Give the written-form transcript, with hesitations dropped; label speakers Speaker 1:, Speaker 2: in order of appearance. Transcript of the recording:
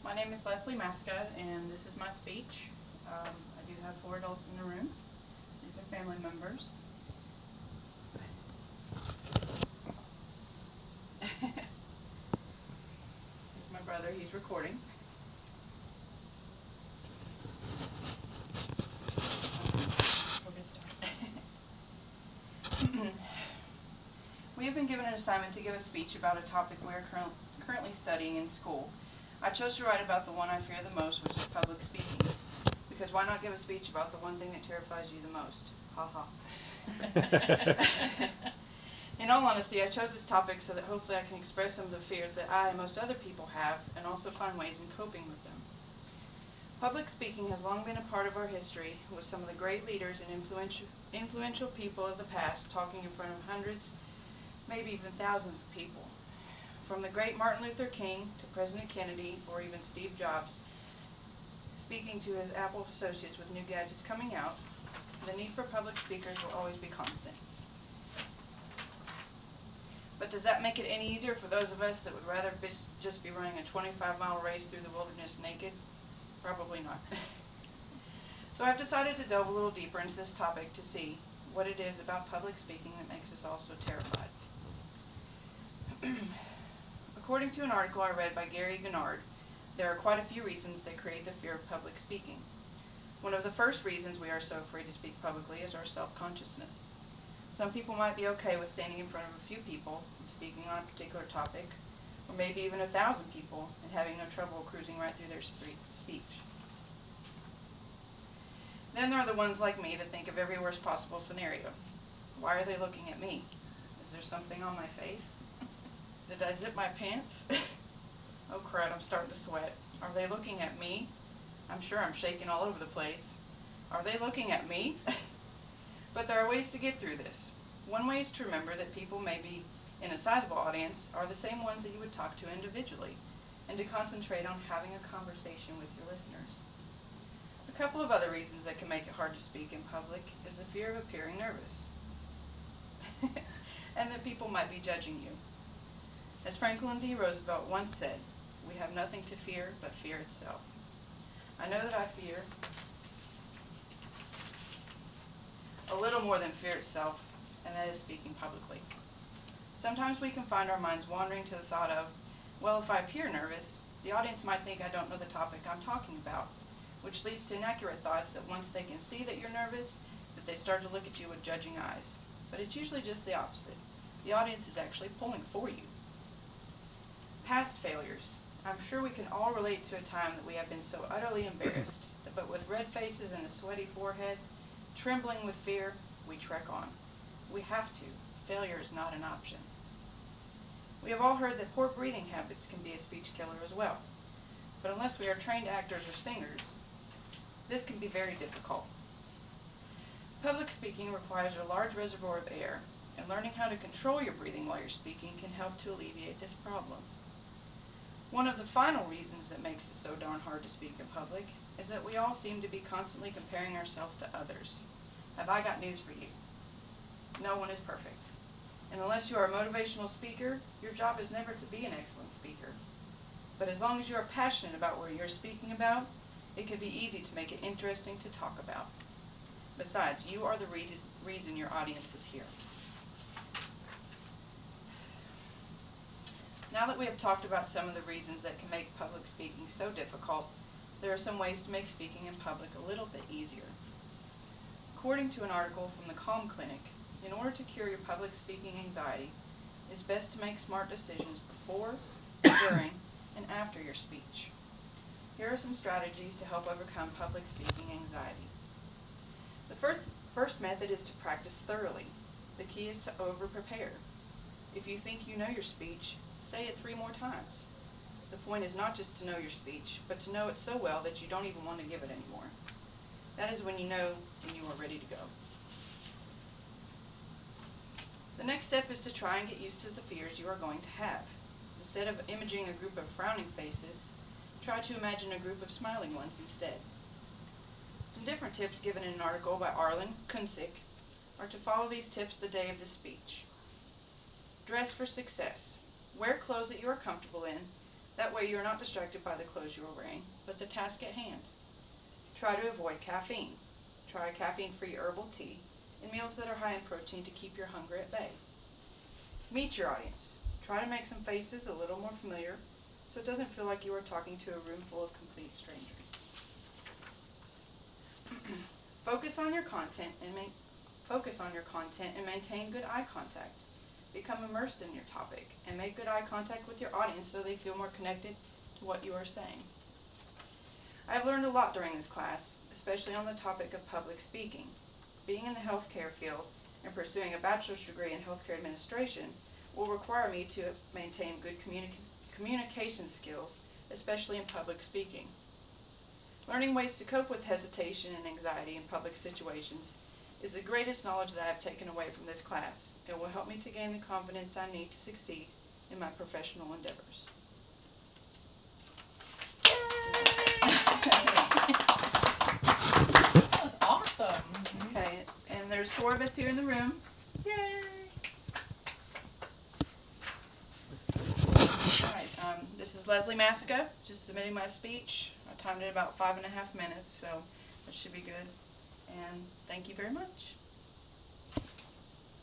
Speaker 1: My name is Leslie Masca, and this is my speech. I do have 4 adults in the room. These are family members. Here's my brother, he's recording. We'll get started. We have been given an assignment to give a speech about a topic we are currently studying in school. I chose to write about the one I fear the most, which is public speaking. Because why not give a speech about the one thing that terrifies you the most? Ha ha. In all honesty, I chose this topic so that hopefully I can express some of the fears that I and most other people have, and also find ways in coping with them. Public speaking has long been a part of our history, with some of the great leaders and influential people of the past talking in front of hundreds, maybe even thousands of people. From the great Martin Luther King to President Kennedy or even Steve Jobs, speaking to his Apple associates with new gadgets coming out, the need for public speakers will always be constant. But does that make it any easier for those of us that would rather just be running a 25-mile race through the wilderness naked? Probably not. So I've decided to delve a little deeper into this topic to see what it is about public speaking that makes us all so terrified. According to an article I read by Gary Gennard, there are quite a few reasons that create the fear of public speaking. One of the first reasons we are so afraid to speak publicly is our self-consciousness. Some people might be okay with standing in front of a few people and speaking on a particular topic, or maybe even 1,000 people, and having no trouble cruising right through their speech. Then there are the ones like me that think of every worst possible scenario. Why are they looking at me? Is there something on my face? Did I zip my pants? Oh crud, I'm starting to sweat. Are they looking at me? I'm sure I'm shaking all over the place. Are they looking at me? But there are ways to get through this. One way is to remember that people maybe in a sizable audience are the same ones that you would talk to individually, and to concentrate on having a conversation with your listeners. A couple of other reasons that can make it hard to speak in public is the fear of appearing nervous, and that people might be judging you. As Franklin D. Roosevelt once said, "We have nothing to fear but fear itself." I know that I fear a little more than fear itself, and that is speaking publicly. Sometimes we can find our minds wandering to the thought of, well, if I appear nervous, the audience might think I don't know the topic I'm talking about, which leads to inaccurate thoughts that once they can see that you're nervous, that they start to look at you with judging eyes. But it's usually just the opposite. The audience is actually pulling for you. Past failures. I'm sure we can all relate to a time that we have been so utterly embarrassed, but with red faces and a sweaty forehead, trembling with fear, we trek on. We have to. Failure is not an option. We have all heard that poor breathing habits can be a speech killer as well. But unless we are trained actors or singers, this can be very difficult. Public speaking requires a large reservoir of air, and learning how to control your breathing while you're speaking can help to alleviate this problem. One of the final reasons that makes it so darn hard to speak in public is that we all seem to be constantly comparing ourselves to others. Have I got news for you? No one is perfect. And unless you are a motivational speaker, your job is never to be an excellent speaker. But as long as you are passionate about what you're speaking about, it can be easy to make it interesting to talk about. Besides, you are the reason your audience is here. Now that we have talked about some of the reasons that can make public speaking so difficult, there are some ways to make speaking in public a little bit easier. According to an article from the Calm Clinic, in order to cure your public speaking anxiety, it's best to make smart decisions before, during, and after your speech. Here are some strategies to help overcome public speaking anxiety. The first method is to practice thoroughly. The key is to over-prepare. If you think you know your speech, say it 3 more times. The point is not just to know your speech, but to know it so well that you don't even want to give it anymore. That is when you know when you are ready to go. The next step is to try and get used to the fears you are going to have. Instead of imaging a group of frowning faces, try to imagine a group of smiling ones instead. Some different tips given in an article by Arlen Kunzik are to follow these tips the day of the speech. Dress for success. Wear clothes that you are comfortable in, That way you are not distracted by the clothes you are wearing, but the task at hand. Try to avoid caffeine. Try caffeine-free herbal tea and meals that are high in protein to keep your hunger at bay. Meet your audience. Try to make some faces a little more familiar so it doesn't feel like you are talking to a room full of complete strangers. Focus on your content and maintain good eye contact. Become immersed in your topic and make good eye contact with your audience so they feel more connected to what you are saying. I have learned a lot during this class, especially on the topic of public speaking. Being in the healthcare field and pursuing a bachelor's degree in healthcare administration will require me to maintain good communication skills, especially in public speaking. Learning ways to cope with hesitation and anxiety in public situations is the greatest knowledge that I have taken away from this class. It will help me to gain the confidence I need to succeed in my professional endeavors.
Speaker 2: That was awesome.
Speaker 1: Okay, and there's 4 of us here in the room. Yay! Alright, this is Leslie Masca, just submitting my speech. I timed it about 5.5 minutes, so that should be good. And thank you very much.